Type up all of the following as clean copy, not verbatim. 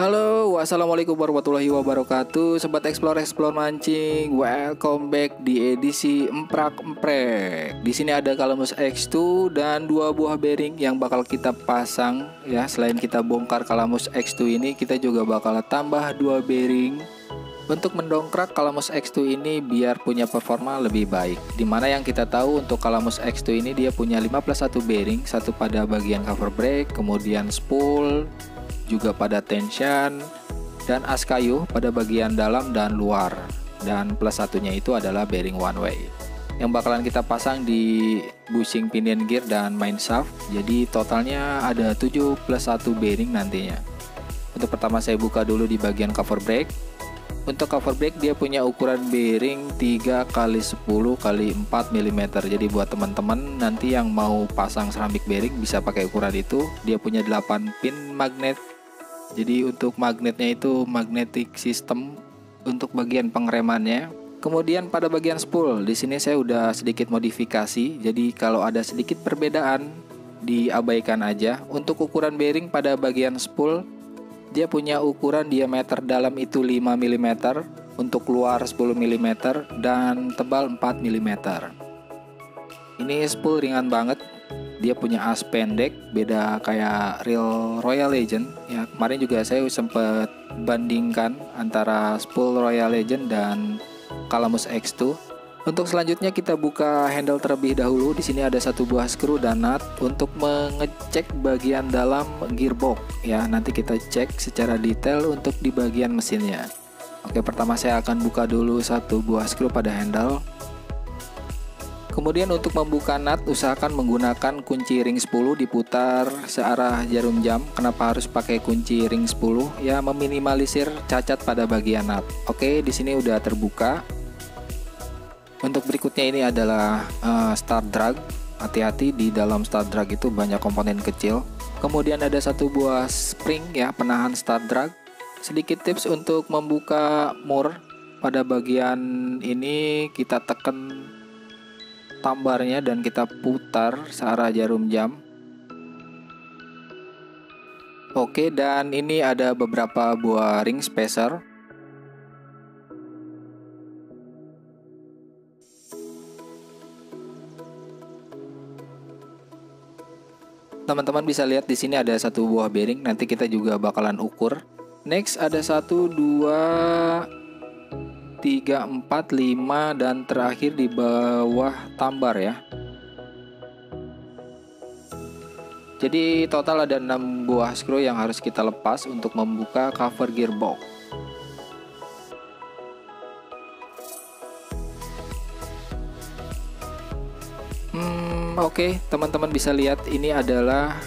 Halo, wassalamualaikum warahmatullahi wabarakatuh. Sobat explore mancing, welcome back di edisi emprak-emprek. Di sini ada Calamus X2 dan dua buah bearing yang bakal kita pasang ya. Selain kita bongkar Calamus X2 ini, kita juga bakal tambah dua bearing untuk mendongkrak Calamus X2 ini biar punya performa lebih baik. Dimana yang kita tahu untuk Calamus X2 ini dia punya 5+1 bearing, satu pada bagian cover brake, kemudian spool, juga pada tension, dan as kayu pada bagian dalam dan luar. Dan plus satunya itu adalah bearing one way yang bakalan kita pasang di bushing pinion gear dan main shaft. Jadi totalnya ada 7+1 bearing nantinya. Untuk pertama saya buka dulu di bagian cover brake. Untuk cover brake dia punya ukuran bearing 3x10x4 mm. Jadi buat teman-teman nanti yang mau pasang ceramic bearing bisa pakai ukuran itu. Dia punya 8 pin magnet. Jadi untuk magnetnya itu magnetic system untuk bagian pengeremannya. Kemudian pada bagian spool di sini saya udah sedikit modifikasi. Jadi kalau ada sedikit perbedaan diabaikan aja. Untuk ukuran bearing pada bagian spool dia punya ukuran diameter dalam itu 5 mm, untuk luar 10 mm dan tebal 4 mm. Ini spool ringan banget. Dia punya as pendek, beda kayak real Royal Legend ya. Kemarin juga saya sempat bandingkan antara spool Royal Legend dan Calamus X2. Untuk selanjutnya kita buka handle terlebih dahulu. Di sini ada satu buah skru dan nut untuk mengecek bagian dalam gearbox ya. Nanti kita cek secara detail untuk di bagian mesinnya. Oke, pertama saya akan buka dulu satu buah skru pada handle. Kemudian untuk membuka nut usahakan menggunakan kunci ring 10 diputar searah jarum jam. Kenapa harus pakai kunci ring 10? Ya meminimalisir cacat pada bagian nut. Oke, di sini udah terbuka. Untuk berikutnya ini adalah start drag. Hati-hati di dalam start drag itu banyak komponen kecil. Kemudian ada satu buah spring ya, penahan start drag. Sedikit tips untuk membuka mur pada bagian ini, kita tekan tambarnya dan kita putar searah jarum jam. Oke, dan ini ada beberapa buah ring spacer. Teman-teman bisa lihat di sini ada satu buah bearing, nanti kita juga bakalan ukur. Next ada 1, 2, 3, 4, 5 dan terakhir di bawah tambar ya. Jadi total ada 6 buah skru yang harus kita lepas untuk membuka cover gearbox. Oke, teman-teman bisa lihat ini adalah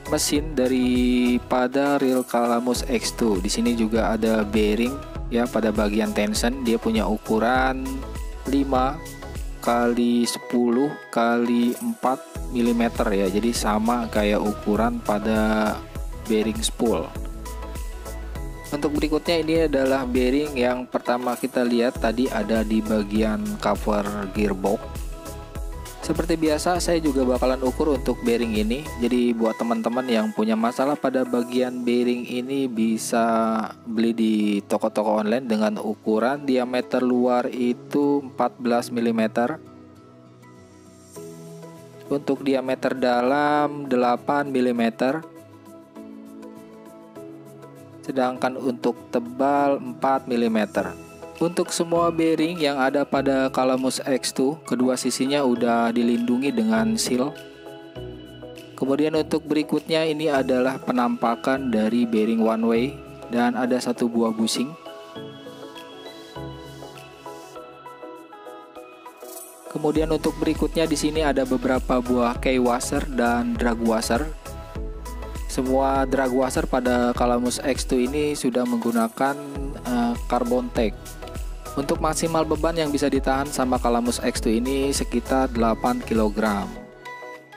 mesin daripada real Calamus X2. Di sini juga ada bearing ya pada bagian tension. Dia punya ukuran 5x10x4 mm ya. Jadi sama kayak ukuran pada bearing spool. Untuk berikutnya ini adalah bearing yang pertama kita lihat tadi ada di bagian cover gearbox. Seperti biasa saya juga bakalan ukur untuk bearing ini. Jadi buat teman-teman yang punya masalah pada bagian bearing ini bisa beli di toko-toko online dengan ukuran diameter luar itu 14 mm. Untuk diameter dalam 8 mm. Sedangkan untuk tebal 4 mm. Untuk semua bearing yang ada pada Calamus X2, kedua sisinya udah dilindungi dengan seal. Kemudian untuk berikutnya ini adalah penampakan dari bearing one way dan ada satu buah bushing. Kemudian untuk berikutnya di sini ada beberapa buah key washer dan drag washer. Semua drag washer pada Calamus X2 ini sudah menggunakan carbon tape. Untuk maksimal beban yang bisa ditahan sama Calamus X2 ini sekitar 8 kg.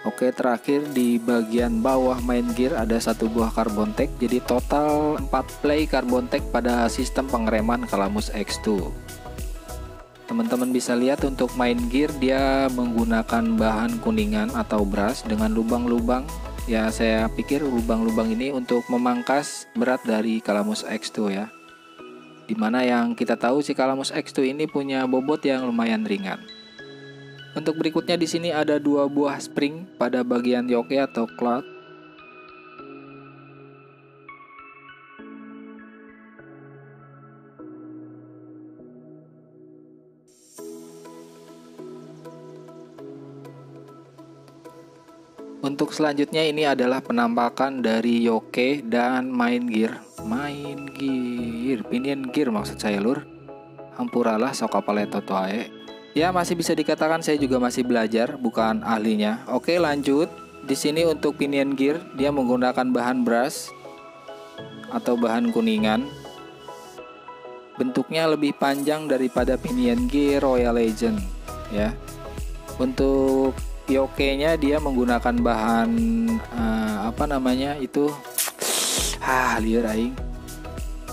Oke, terakhir di bagian bawah main gear ada satu buah carbon tape. Jadi total 4 play carbon tape pada sistem pengereman Calamus X2. Teman-teman bisa lihat untuk main gear dia menggunakan bahan kuningan atau brass dengan lubang-lubang Ya, saya pikir lubang-lubang ini untuk memangkas berat dari Calamus X2 ya. Dimana yang kita tahu si Calamus X2 ini punya bobot yang lumayan ringan. Untuk berikutnya di sini ada 2 buah spring pada bagian yoke atau cloud. Untuk selanjutnya ini adalah penampakan dari yoke dan main gear, pinion gear maksud saya lur. Hampuralah sok apale toto ae. Ya, masih bisa dikatakan saya juga masih belajar, bukan ahlinya. Oke, lanjut. Di sini untuk pinion gear dia menggunakan bahan brass atau bahan kuningan. Bentuknya lebih panjang daripada pinion gear Royal Legend ya. Untuk yoke-nya dia menggunakan bahan liur aing.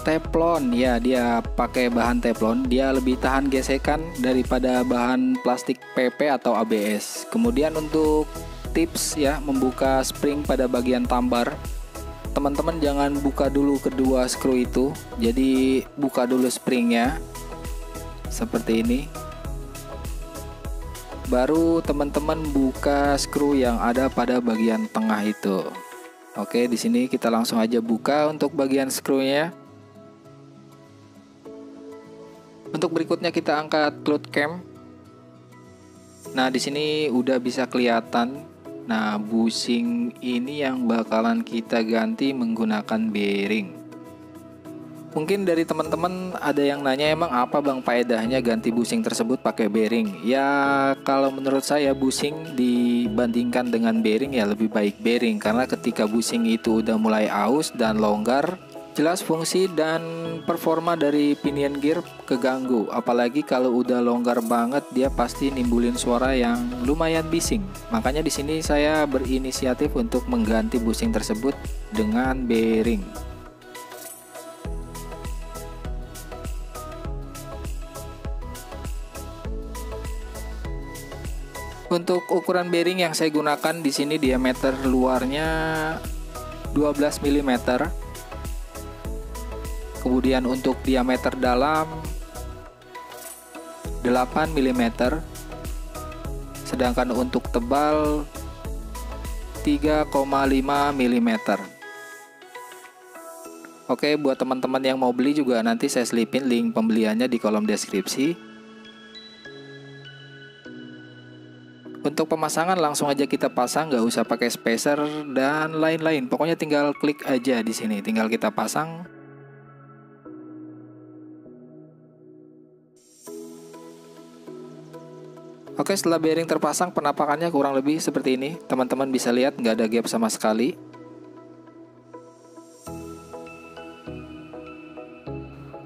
Teflon ya, dia pakai bahan teflon. Dia lebih tahan gesekan daripada bahan plastik PP atau ABS. Kemudian untuk tips ya, membuka spring pada bagian tambar. Teman-teman jangan buka dulu kedua skru itu. Jadi buka dulu springnya seperti ini. Baru teman-teman buka skru yang ada pada bagian tengah itu. Oke, di sini kita langsung aja buka untuk bagian skrunya. Untuk berikutnya kita angkat cloud cam. Nah, di sini udah bisa kelihatan. Nah, bushing ini yang bakalan kita ganti menggunakan bearing. Mungkin dari teman-teman ada yang nanya, emang apa bang faedahnya ganti bushing tersebut pakai bearing? Ya, kalau menurut saya bushing dibandingkan dengan bearing ya lebih baik bearing. Karena ketika bushing itu udah mulai aus dan longgar, jelas fungsi dan performa dari pinion gear keganggu. Apalagi kalau udah longgar banget, dia pasti nimbulin suara yang lumayan bising. Makanya di sini saya berinisiatif untuk mengganti bushing tersebut dengan bearing. Untuk ukuran bearing yang saya gunakan di sini diameter luarnya 12 mm. Kemudian untuk diameter dalam 8 mm. Sedangkan untuk tebal 3,5 mm. Oke, buat teman-teman yang mau beli juga nanti saya selipin link pembeliannya di kolom deskripsi. Untuk pemasangan langsung aja kita pasang, nggak usah pakai spacer dan lain-lain. Pokoknya tinggal klik aja di sini, tinggal kita pasang. Oke, setelah bearing terpasang, penampakannya kurang lebih seperti ini. Teman-teman bisa lihat nggak ada gap sama sekali.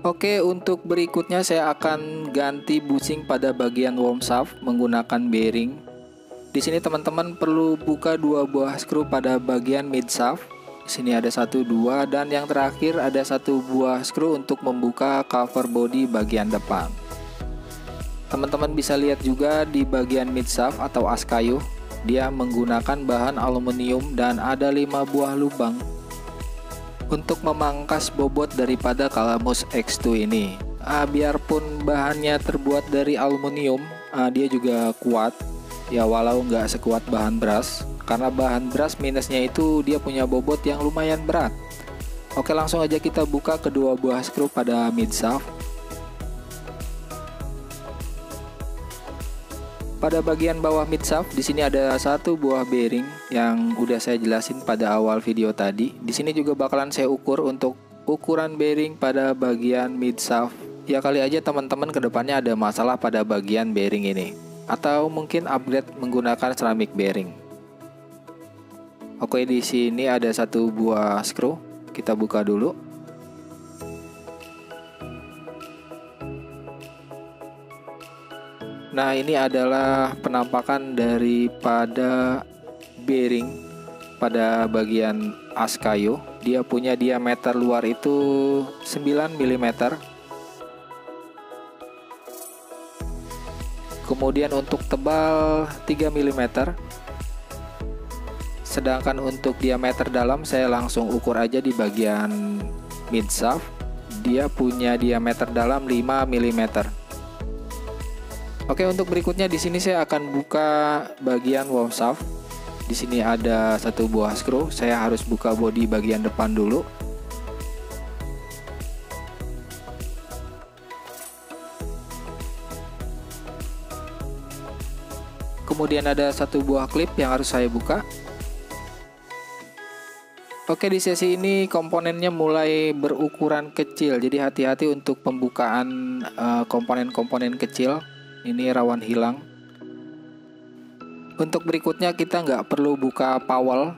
Oke, untuk berikutnya saya akan ganti bushing pada bagian worm shaft menggunakan bearing. Di sini teman-teman perlu buka 2 buah skru pada bagian mid shaft. Di sini ada 1, 2, dan yang terakhir ada 1 buah skru untuk membuka cover body bagian depan. Teman-teman bisa lihat juga di bagian mid shaft atau as kayu, dia menggunakan bahan aluminium dan ada 5 buah lubang untuk memangkas bobot daripada Calamus X2 ini. Biarpun bahannya terbuat dari aluminium, dia juga kuat. Ya, walau nggak sekuat bahan brass, karena bahan brass minusnya itu dia punya bobot yang lumayan berat. Oke, langsung aja kita buka kedua buah skru pada mid shaft. Pada bagian bawah mid shaft di sini ada 1 buah bearing yang udah saya jelasin pada awal video tadi. Di sini juga bakalan saya ukur untuk ukuran bearing pada bagian mid shaft. Ya, kali aja teman-teman kedepannya ada masalah pada bagian bearing ini, atau mungkin upgrade menggunakan ceramic bearing. Oke, di sini ada 1 buah skru. Kita buka dulu. Nah, ini adalah penampakan daripada bearing pada bagian as kayu. Dia punya diameter luar itu 9 mm. Kemudian untuk tebal 3 mm. Sedangkan untuk diameter dalam saya langsung ukur aja di bagian mid shaft. Dia punya diameter dalam 5 mm. Oke, untuk berikutnya di sini saya akan buka bagian worm shaft. Di sini ada satu buah screw. Saya harus buka bodi bagian depan dulu. Kemudian ada satu buah klip yang harus saya buka. Oke, di sesi ini komponennya mulai berukuran kecil, jadi hati-hati untuk pembukaan komponen-komponen kecil. Ini rawan hilang. Untuk berikutnya kita nggak perlu buka powel.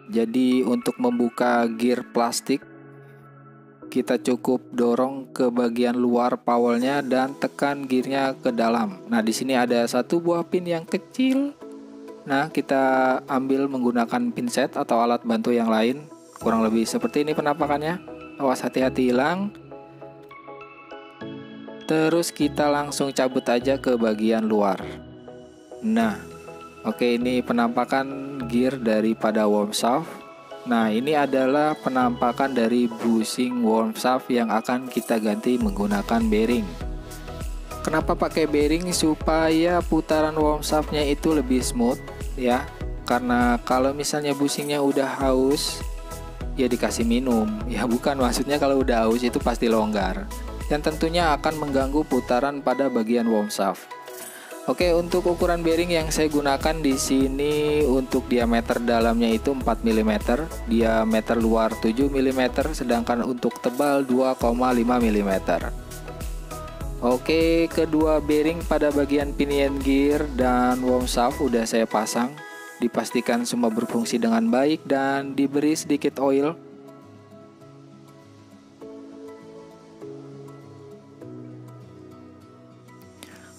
Jadi untuk membuka gear plastik, kita cukup dorong ke bagian luar powelnya dan tekan gearnya ke dalam. Nah, di sini ada satu buah pin yang kecil. Nah, kita ambil menggunakan pinset atau alat bantu yang lain. Kurang lebih seperti ini penampakannya. Awas hati-hati hilang. Terus kita langsung cabut aja ke bagian luar. Nah, oke, ini penampakan gear daripada worm shaft. Nah, ini adalah penampakan dari bushing worm shaft yang akan kita ganti menggunakan bearing. Kenapa pakai bearing? Supaya putaran worm shaftnya itu lebih smooth ya. Karena kalau misalnya bushingnya udah haus, ya dikasih minum. Ya bukan, maksudnya kalau udah haus itu pasti longgar. Dan tentunya akan mengganggu putaran pada bagian worm shaft. Oke, untuk ukuran bearing yang saya gunakan di sini untuk diameter dalamnya itu 4 mm, diameter luar 7 mm, sedangkan untuk tebal 2,5 mm. Oke, kedua bearing pada bagian pinion gear dan worm shaft udah saya pasang. Dipastikan semua berfungsi dengan baik dan diberi sedikit oil.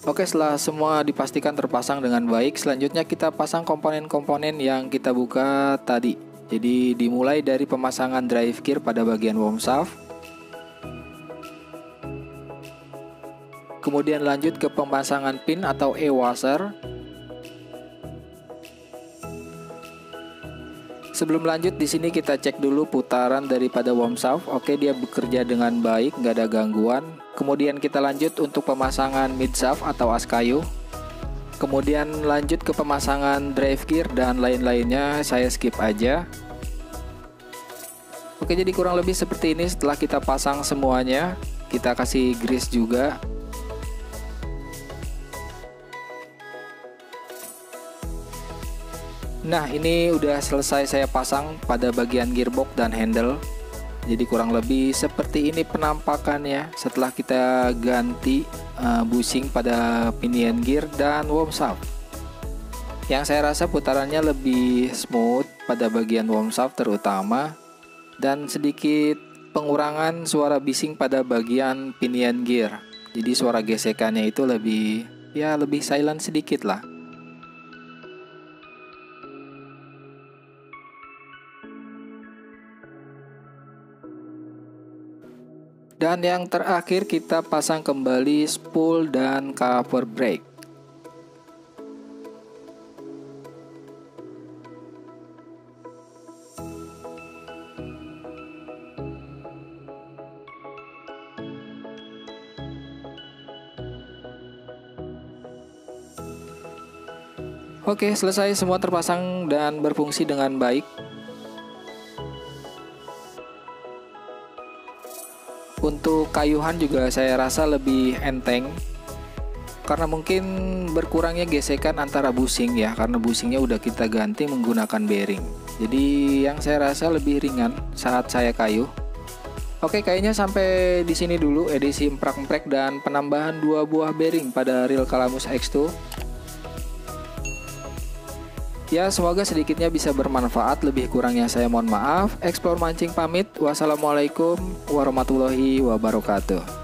Oke, setelah semua dipastikan terpasang dengan baik, selanjutnya kita pasang komponen-komponen yang kita buka tadi. Jadi dimulai dari pemasangan drive gear pada bagian worm shaft. Kemudian lanjut ke pemasangan pin atau e-washer. Sebelum lanjut di sini kita cek dulu putaran daripada worm shaft. Oke, dia bekerja dengan baik, nggak ada gangguan. Kemudian kita lanjut untuk pemasangan mid shaft atau as kayu. Kemudian lanjut ke pemasangan drive gear dan lain-lainnya saya skip aja. Oke, jadi kurang lebih seperti ini setelah kita pasang semuanya. Kita kasih grease juga. Nah, ini udah selesai saya pasang pada bagian gearbox dan handle. Jadi kurang lebih seperti ini penampakannya setelah kita ganti bushing pada pinion gear dan worm shaft. Yang saya rasa putarannya lebih smooth pada bagian worm shaft terutama, dan sedikit pengurangan suara bising pada bagian pinion gear. Jadi suara gesekannya itu lebih silent sedikit lah. Dan yang terakhir kita pasang kembali spool dan cover brake. Oke, selesai semua terpasang dan berfungsi dengan baik. Untuk kayuhan juga saya rasa lebih enteng, karena mungkin berkurangnya gesekan antara bushing ya, karena bushingnya udah kita ganti menggunakan bearing. Jadi yang saya rasa lebih ringan saat saya kayuh. Oke, kayaknya sampai di sini dulu edisi emprak-emprek dan penambahan 2 buah bearing pada reel Calamus X2. Ya, semoga sedikitnya bisa bermanfaat. Lebih kurangnya saya mohon maaf. Explore Mancing pamit. Wassalamualaikum warahmatullahi wabarakatuh.